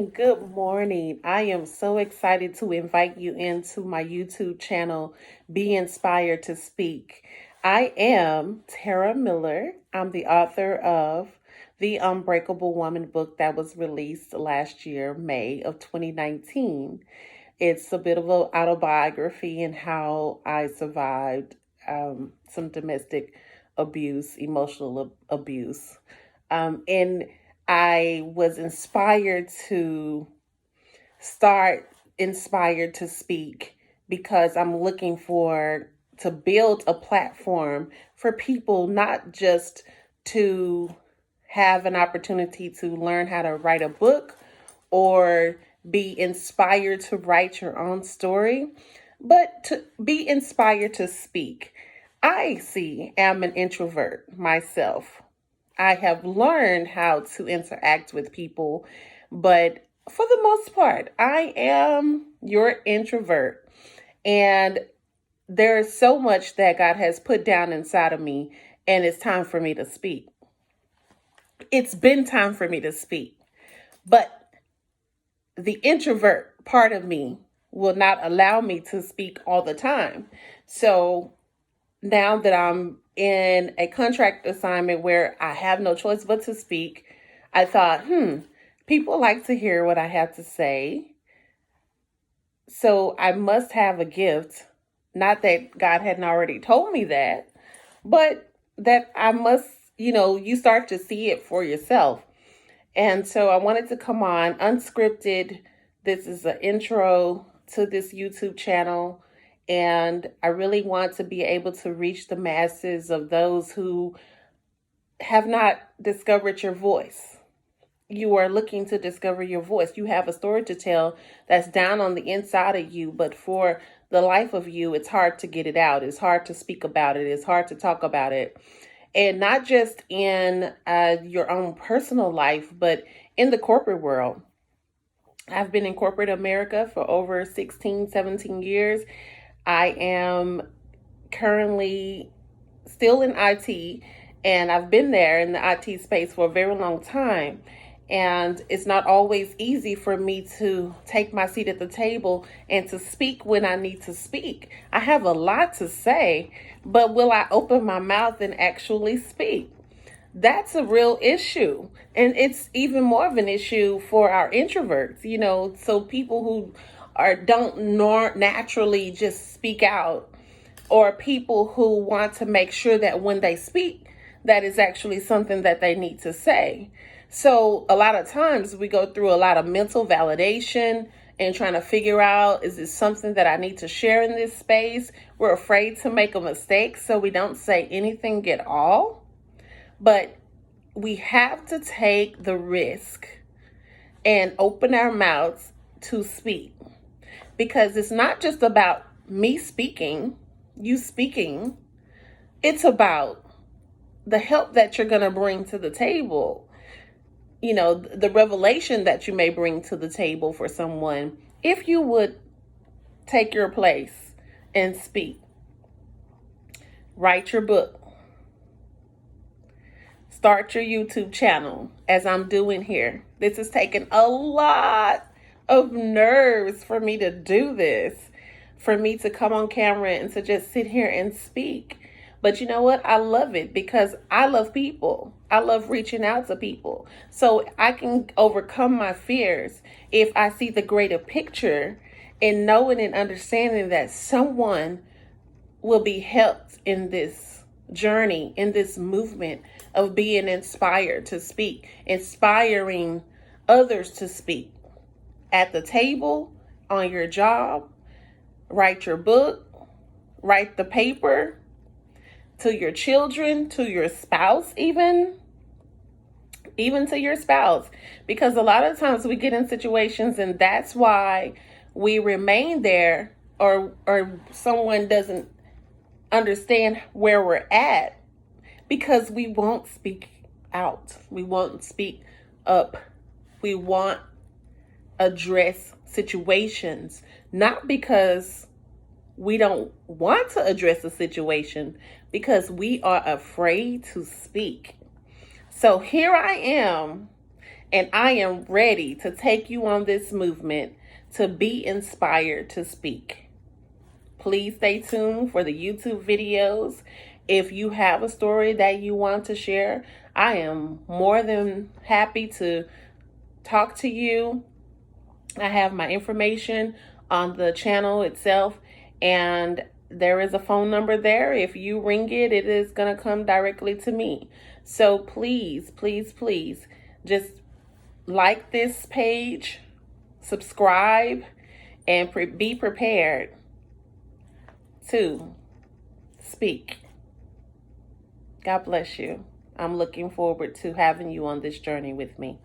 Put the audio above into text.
morning. Good morning. I am so excited to invite you into my YouTube channel, Be Inspired to Speak. I am Tara Miller. I'm the author of The Unbreakable Woman book that was released last year, May of 2019. It's a bit of an autobiography and how I survived some domestic abuse, emotional abuse. And I was inspired to start Inspired to Speak because I'm looking for to build a platform for people not just to have an opportunity to learn how to write a book or be inspired to write your own story, but to be inspired to speak. Am an introvert myself. I have learned how to interact with people, but for the most part, I am your introvert. And there's so much that God has put down inside of me, and it's time for me to speak. It's been time for me to speak, but the introvert part of me will not allow me to speak all the time. So now that I'm in a contract assignment where I have no choice but to speak, I thought, people like to hear what I have to say. So I must have a gift. Not that God hadn't already told me that, but that I must, you start to see it for yourself. And so I wanted to come on unscripted. This is an intro to this YouTube channel. And I really want to be able to reach the masses of those who have not discovered your voice. You are looking to discover your voice. You have a story to tell that's down on the inside of you, but for the life of you, it's hard to get it out. It's hard to speak about it. It's hard to talk about it. And not just in your own personal life, but in the corporate world. I've been in corporate America for over 16, 17 years. I am currently still in IT, and I've been there in the IT space for a very long time. And it's not always easy for me to take my seat at the table and to speak when I need to speak. I have a lot to say, but will I open my mouth and actually speak? That's a real issue. And it's even more of an issue for our introverts, so people who don't naturally just speak out, or people who want to make sure that when they speak, that is actually something that they need to say. So a lot of times we go through a lot of mental validation and trying to figure out, is this something that I need to share in this space? We're afraid to make a mistake, so we don't say anything at all. But we have to take the risk and open our mouths to speak, because it's not just about me speaking, you speaking. It's about the help that you're going to bring to the table. The revelation that you may bring to the table for someone if you would take your place and speak. Write your book. Start your YouTube channel, as I'm doing here. This has taken a lot of nerves for me to do this, for me to come on camera and to just sit here and speak. But you know what? I love it because I love people. I love reaching out to people. So I can overcome my fears if I see the greater picture and knowing and understanding that someone will be helped in this journey, in this movement of being inspired to speak, inspiring others to speak at the table, on your job. Write your book, write the paper, to your children, to your spouse, even to your spouse. Because a lot of times we get in situations and that's why we remain there, or someone doesn't understand where we're at, because we won't speak out. We won't speak up. We won't address situations, not because we don't want to address a situation, because we are afraid to speak. So here I am And I am ready to take you on this movement to be inspired to speak. Please stay tuned for the YouTube videos. If you have a story that you want to share, I am more than happy to talk to you. I have my information on the channel itself, and there is a phone number there. If you ring it, it is going to come directly to me. So please, please, please just like this page, subscribe, and be prepared to speak. God bless you. I'm looking forward to having you on this journey with me.